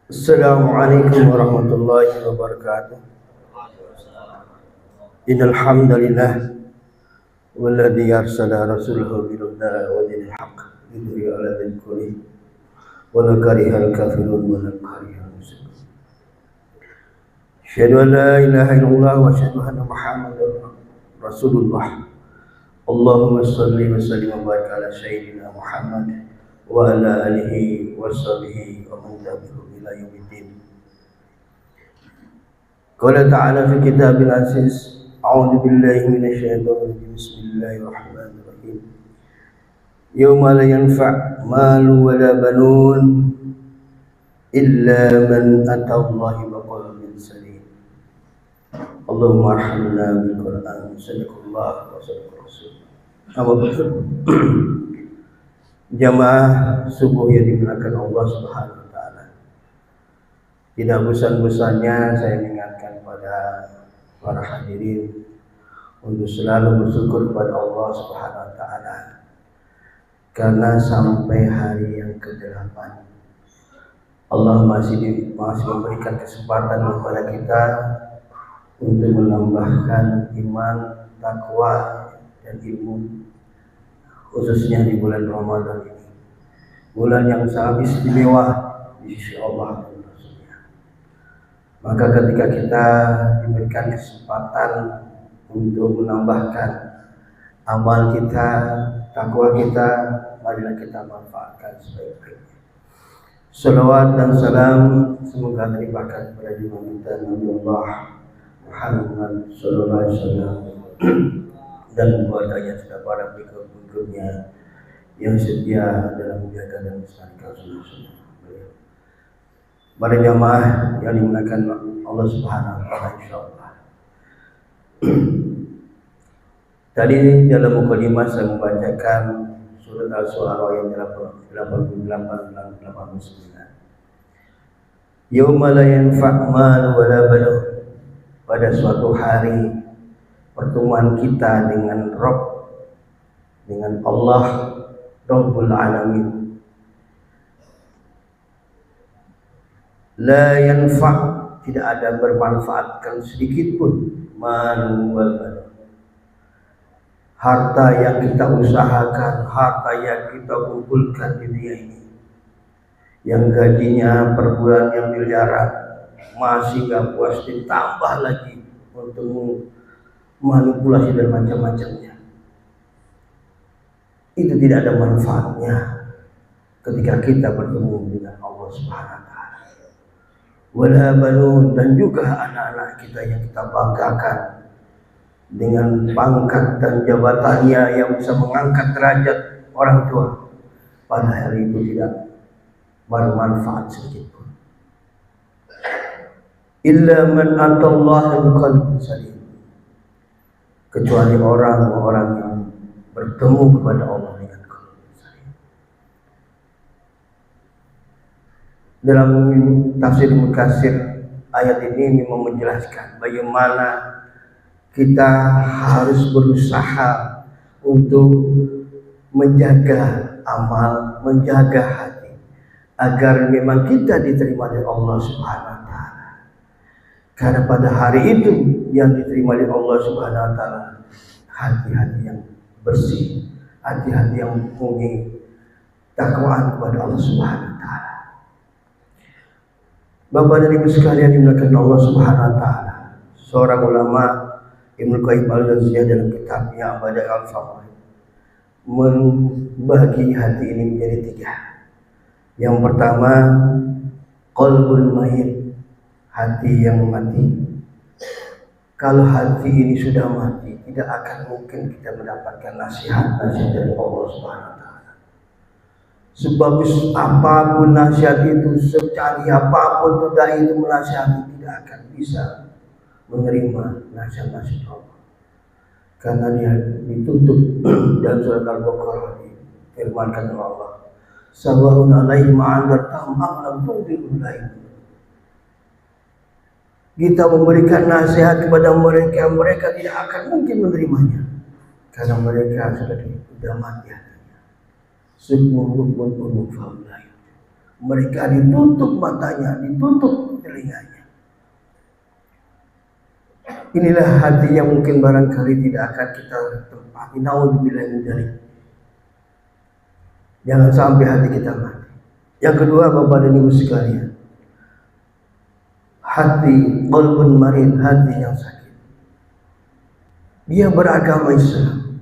Assalamualaikum warahmatullahi wabarakatuh. Innal hamdalillah walladzi arsala rasulahu bil huda wa dinil haqq liyudhhirahu 'ala dini kullihi walau karihal kafirun walau karihal musyrikun. Asyhadu an la ilaha illallah wa asyhadu anna Muhammadar Rasulullah. Allahumma shalli wa sallim wa barik ala sayyidina Muhammad wa ala alihi wa sahbihi wa man tabi'ahum ila yaumiddin. Qala ta'ala fi kitabil aziz, a'udzu billahi minasy syaithanir rajim. Bismillahirrahmanirrahim. Yauma la yanfa' malu wa la banun illa man atallaha biqalbin salim. Allahumma arhamna bil Qur'an, sadaqallah wa sadaqar rasul. Jamaah subuh yang dimuliakan Allah Subhanahu wa taala. Tidak bosan-bosannya saya mengingatkan kepada para hadirin untuk selalu bersyukur kepada Allah Subhanahu wa taala karena sampai hari yang ke-8 Allah masih memberikan kesempatan kepada kita untuk menambahkan iman, takwa dan ilmu, khususnya di bulan Ramadan ini, bulan yang sangat istimewa di sisi Allah dan Rasulnya. Maka ketika kita diberikan kesempatan untuk menambahkan amal kita, takwa kita, marilah kita manfaatkan sebaik-baiknya. Salawat dan salam semoga terlimpahkan kepada junjungan kita Nabi Allah Muhammad sallallahu alaihi wasallam dan keluarganya serta para pengikut-pengikutnya yang setia dalam menjaga dan melestarikan sunnah-sunnah beliau. Para jamaah yang dimuliakan Allah Subhanahu wa taala, insyaallah. Tadi dalam mukadimah saya membacakan surat Al-Syu'ara yang 88 dan 89. Yauma la yanfa' malu wa la banun. Pada suatu hari pertemuan kita dengan Rabb, dengan Allah Rabbul Alamin, la yanfa', tidak ada bermanfaatkan sedikit pun, malu wal banun, harta yang kita usahakan, harta yang kita kumpulkan di dunia ini, yang gajinya per bulan yang miliaran, masih gak puas, ditambah lagi untuk manipulasi dan macam-macamnya. Itu tidak ada manfaatnya ketika kita bertemu dengan Allah Subhanahu wa taala. Wala banun, dan juga anak-anak kita yang kita banggakan dengan pangkat dan jabatannya yang bisa mengangkat derajat orang tua, pada hari itu tidak bermanfaat sedikit pun. Illa man atallaha biqalbin salim, kecuali orang-orang yang bertemu kepada Allah dengan qalbin salim. Dalam tafsir Mukatsir, ayat ini memang menjelaskan bagaimana kita harus berusaha untuk menjaga amal, menjaga hati, agar memang kita diterima oleh Allah Subhanahu wa taala. Karena pada hari itu yang diterima oleh Allah Subhanahu wa taala hati-hati yang bersih, hati-hati yang mempunyai takwaan kepada Allah Subhanahu wa taala. Bapak dan Ibu sekalian dimuliakan Allah Subhanahu wa taala, seorang ulama Ibnu Qayyim al-Jauziyah dalam kitabnya Bada' al-Fawaid membagi hati ini menjadi 3. Yang pertama, qalbul mayyit, hati yang mati. Kalau hati ini sudah mati, tidak akan mungkin kita mendapatkan nasihat-nasihat dari Allah Subhanahu wa taala. Sebagus apapun nasihat itu, secari apapun itu dai itu menasihati, tidak akan bisa menerima nasihat-nasihat Allah. Karena dia ditutup dalam surat Al-Baqarah, difirmankan oleh Allah, sawa'un 'alaihim a'andartahum am lam tunzirhum la yu'minun. Kita memberikan nasihat kepada mereka, mereka tidak akan mungkin menerimanya karena mereka sudah mati hatinya. Sukmun Mereka ditutup matanya, ditutup telinganya. Inilah hati yang mungkin barangkali tidak akan kita tempati. Naudzubillah min dzalik. Jangan sampai hati kita mati. Yang kedua, Bapak dan Ibu sekalian, hati qalbun marid, hati yang sakit. Dia beragama Islam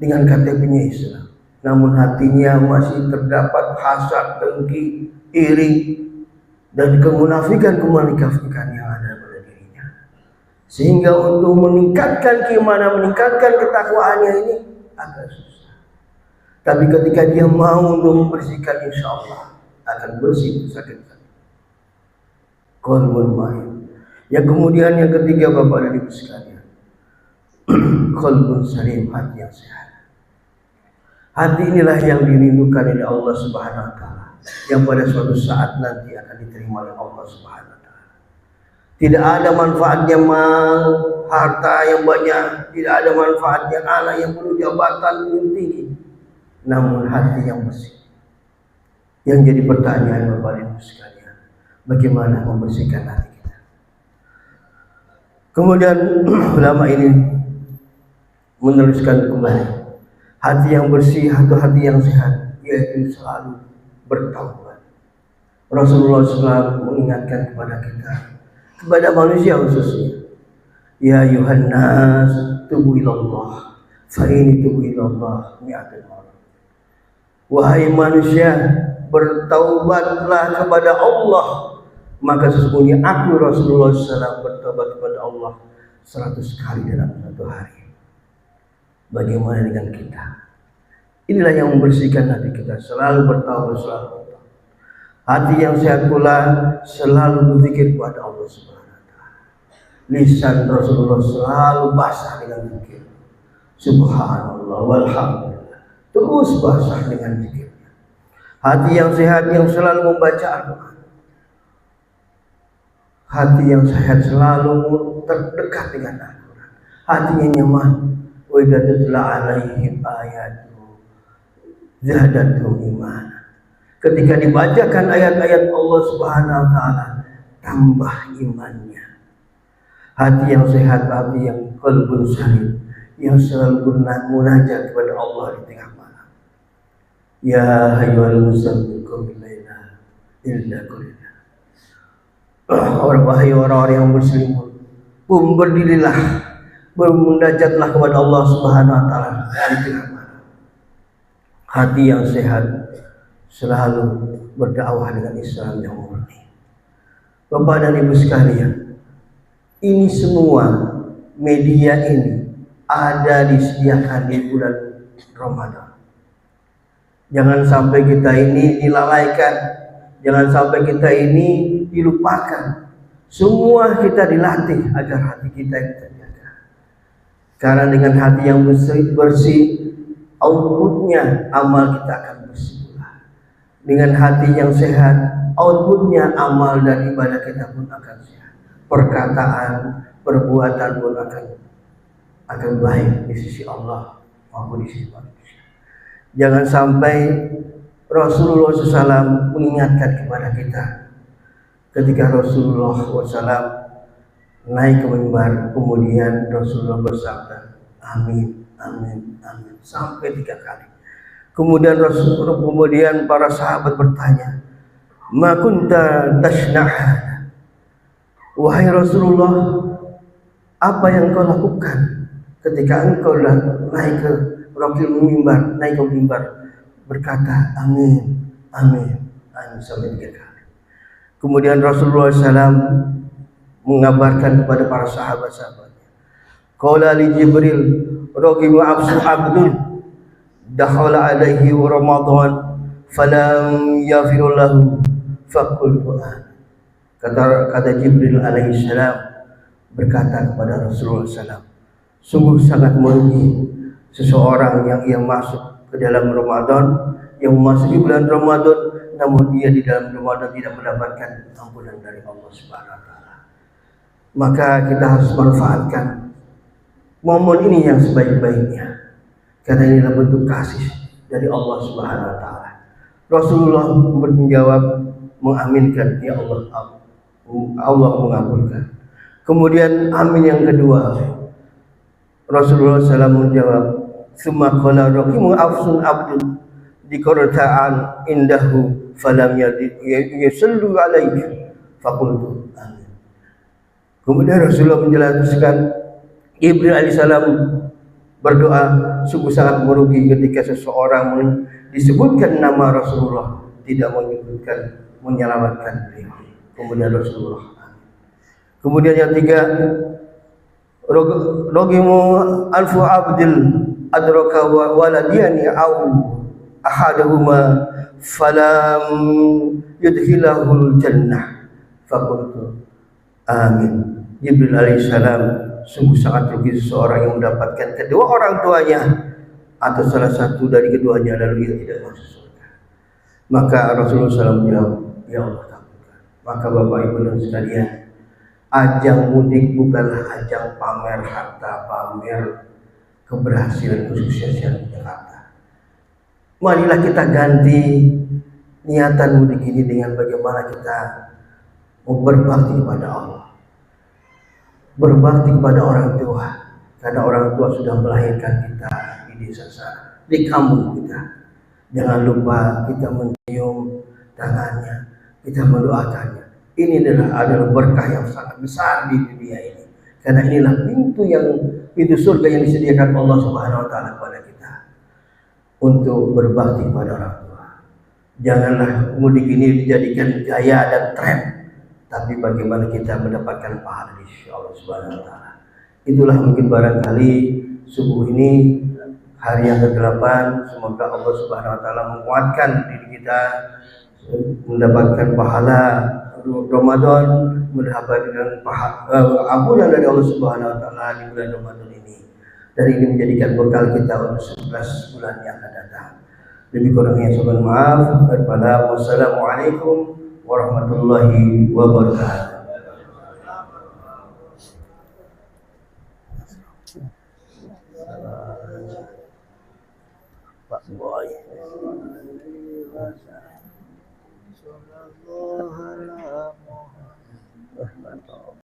dengan KTP-nya Islam, namun hatinya masih terdapat hasad, dengki, iri, dan kemunafikan yang ada pada dirinya. Sehingga untuk meningkatkan keimanan, meningkatkan ketakwaannya ini agak susah. Tapi ketika dia mau untuk membersihkan, insya Allah akan bersih sakit. Qalbun marid. Yang kemudian yang ketiga, Bapak dan Ibu sekalian, qalbun salim, hati yang sehat. Hati inilah yang dirindukan oleh Allah Subhanahu wa taala, yang pada suatu saat nanti akan diterima oleh Allah Subhanahu wa taala. Tidak ada manfaatnya harta yang banyak, tidak ada manfaatnya anak yang penuh jabatan yang tinggi, namun hati yang bersih. Yang jadi pertanyaan Bapak dan Ibu sekalian, bagaimana membersihkan hati kita? Kemudian ulama ini meneruskan kembali, hati yang bersih atau hati yang sehat yaitu selalu bertaubat. Rasulullah SAW mengingatkan kepada kita, kepada manusia khususnya, ya ayuhan nas tubu ilallah fa in tubu ilallah mi'atul marah. Wahai manusia, bertaubatlah kepada Allah, maka sesungguhnya aku Rasulullah SAW bertobat kepada Allah 100 kali dalam satu hari. Bagaimana dengan kita? Inilah yang membersihkan hati kita, selalu bertaubat, selalu bertaubat. Hati yang sehat pula selalu berzikir kepada Allah Subhanahu wa taala. Lisan Rasulullah selalu basah dengan zikir. Subhanallah walhamdulillah. Terus basah dengan zikir. Hati yang sehat yang selalu membaca Al-Quran. Hati yang sehat selalu terdekat dengan Al-Quran. Hatinya nyaman. Wa idza tutla alaihim ayatu zadatuhum iman. Ketika dibacakan ayat-ayat Allah Subhanahu wa taala, tambah imannya. Hati yang sehat, hati yang qalbun salim, yang selalu munajat kepada Allah di tengah malam. Ya ayyuhal muzammil qum bil-laila illa qalila. Wahai orang-orang yang berselimut, berdirilah, bermunajatlah kepada Allah Subhanahu wa taala di tengah malam. Hati yang sehat selalu berdakwah dengan Islam yang murni. Bapak dan Ibu sekalian, ini semua media ini ada disediakan di bulan Ramadan. Jangan sampai kita ini dilalaikan, jangan sampai kita ini dilupakan. Semua kita dilatih agar hati kita terjaga. Karena dengan hati yang bersih, outputnya amal kita akan bersih. Dengan hati yang sehat, outputnya amal dan ibadah kita pun akan sehat. Perkataan, perbuatan pun akan baik di sisi Allah maupun di sisi manusia. Jangan sampai Rasulullah SAW mengingatkan kepada kita ketika Rasulullah SAW naik ke mimbar, kemudian Rasulullah bersabda, amin, amin, amin, sampai 3 kali. Kemudian para sahabat bertanya, ma kunta tasna'ha, wahai Rasulullah, apa yang kau lakukan ketika engkau naik ke mimbar, berkata amin, amin, amin sampai 3 kali. Kemudian Rasulullah SAW mengabarkan kepada para sahabat-sahabatnya, qala li Jibril raghima absu abdul dakhala alaihi Ramadan falam yaghfir lahu faqul Quran. Kata Jibril alaihi salam berkata kepada Rasulullah SAW, sungguh sangat merugi seseorang yang ia masuk ke dalam Ramadan, yang memasuki bulan Ramadan, namun dia di dalam Ramadan tidak mendapatkan ampunan dari Allah Subhanahu wa taala. Maka kita harus manfaatkan momen ini yang sebaik-baiknya, karena inilah bentuk kasih dari Allah Subhanahu wa taala. Rasulullah menjawab, mengaminkan, ya Allah, Allah mengabulkan. Kemudian amin yang kedua, Rasulullah SAW menjawab, summa qala rahimu afsun abdun diqara'an indahu falam yusallu alaihi faqultu amin. Kemudian Rasulullah menjelaskan, Jibril alaihissalam berdoa, sungguh sangat merugi ketika seseorang disebutkan nama Rasulullah tidak menyelamatkan beliau. Kemudian Rasulullah. Kemudian yang tiga, rogimu alfu abdil adraka waladiyani au ahadahuma falam yudhilahul jannah faqultu amin. Jibril alaihissalam, sungguh sangat rugi seseorang yang mendapatkan kedua orang tuanya atau salah satu dari keduanya lalu ia tidak masuk surga. Maka Rasulullah SAW menjawab, ya Allah takutkan. Maka Bapak Ibu dan sekalian, ajang mudik bukanlah ajang pamer harta, pamer keberhasilan, kesuksesan di Jakarta. Marilah kita ganti niatan mudik ini dengan bagaimana kita berbakti kepada Allah, berbakti kepada orang tua, karena orang tua sudah melahirkan kita di desa sana, di kampung kita. Jangan lupa kita mencium tangannya, kita mendoakannya. Ini adalah berkah yang sangat besar di dunia ini, karena inilah pintu surga yang disediakan Allah Subhanahu Wa Taala kepada kita untuk berbakti kepada orang tua. Janganlah mudik ini dijadikan gaya dan tren, tapi bagaimana kita mendapatkan pahala di sisi Allah Subhanahu Wa Taala. Itulah mungkin barangkali subuh ini hari yang ke-8, semoga Allah Subhanahu Wa Taala menguatkan diri kita mendapatkan pahala Ramadan, mendapatkan ampunan dari Allah Subhanahu Wa Taala di bulan Ramadan ini, dan ini menjadikan bekal kita untuk 11 bulan yang akan datang. Lebih kurangnya saya mohon maaf. Wassalamualaikum warahmatullahi wabarakatuh. Pak Boy. Sallallahu alaihi wasallam.